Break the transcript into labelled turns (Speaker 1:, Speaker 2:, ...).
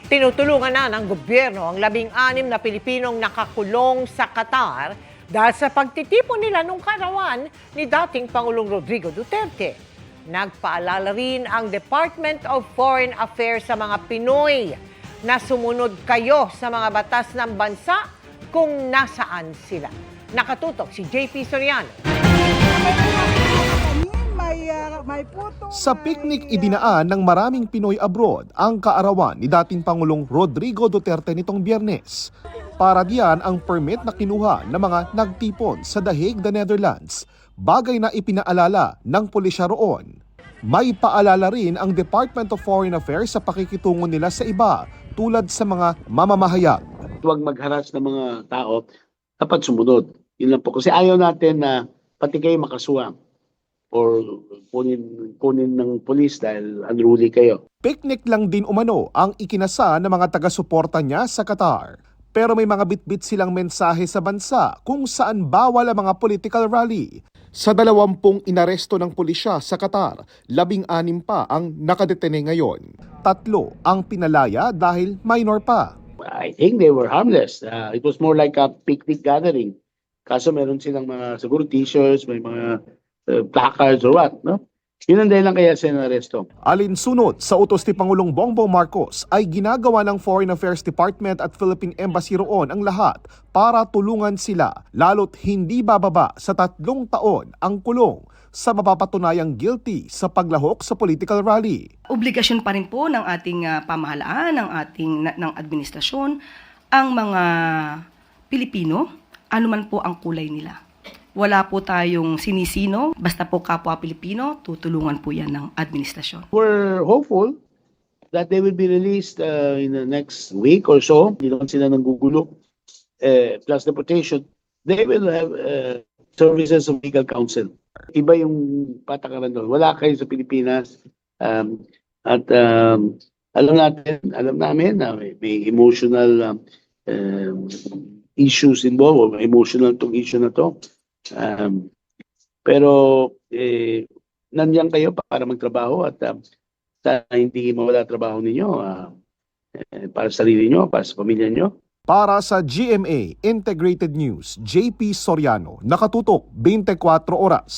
Speaker 1: Tinutulungan na ng gobyerno ang 16 na Pilipinong nakakulong sa Qatar dahil sa pagtitipon nila nung karawan ni dating Pangulong Rodrigo Duterte. Nagpaalala rin ang Department of Foreign Affairs sa mga Pinoy na sumunod kayo sa mga batas ng bansa kung nasaan sila. Nakatutok si JP Soriano.
Speaker 2: Sa picnic idinaan ng maraming Pinoy abroad ang kaarawan ni dating Pangulong Rodrigo Duterte nitong Biyernes. Para diyan ang permit na kinuha ng mga nagtipon sa The Hague, the Netherlands, bagay na ipinaalala ng pulisya roon. May paalala rin ang Department of Foreign Affairs sa pakikitungo nila sa iba tulad sa mga mamamahayag.
Speaker 3: Huwag magharas ng mga tao, dapat sumunod. Yun lang po. Kasi ayaw natin na pati kayo makasuwang or kunin ng polis dahil unruly kayo.
Speaker 2: Picnic lang din umano ang ikinasa ng mga taga-suporta niya sa Qatar. Pero may mga bitbit silang mensahe sa bansa kung saan bawal ang mga political rally. Sa 20 inaresto ng pulisya sa Qatar, 16 pa ang nakadetene ngayon. 3 ang pinalaya dahil minor pa.
Speaker 3: I think they were harmless. It was more like a picnic gathering. Kaso meron silang mga siguro t-shirts, may mga placards or what, no? Yun ang dahilan kaya sila naresto.
Speaker 2: Alinsunod sa utos ni Pangulong Bongbong Marcos ay ginagawa ng Foreign Affairs Department at Philippine Embassy roon ang lahat para tulungan sila lalo't hindi bababa sa 3 taon ang kulong sa mapapatunayang guilty sa paglahok sa political rally.
Speaker 4: Obligasyon pa rin po ng ating pamahalaan, ng administrasyon, ang mga Pilipino, anuman po ang kulay nila. Wala po tayong sinisino, basta po kapwa Pilipino, tutulungan po yan ng administrasyon.
Speaker 3: We're hopeful that they will be released in the next week or so. Hindi naman sila nanggugulo. Plus deportation, they will have services of legal counsel. Iba yung patakaran doon. Wala kayo sa Pilipinas. Alam namin na may emotional issues involved, or emotional tong issue na to. Pero nandiyan kayo para magtrabaho at sana hindi mawala trabaho ninyo para sa sarili nyo, para sa pamilya nyo.
Speaker 2: Para sa GMA Integrated News, JP Soriano, nakatutok 24 oras.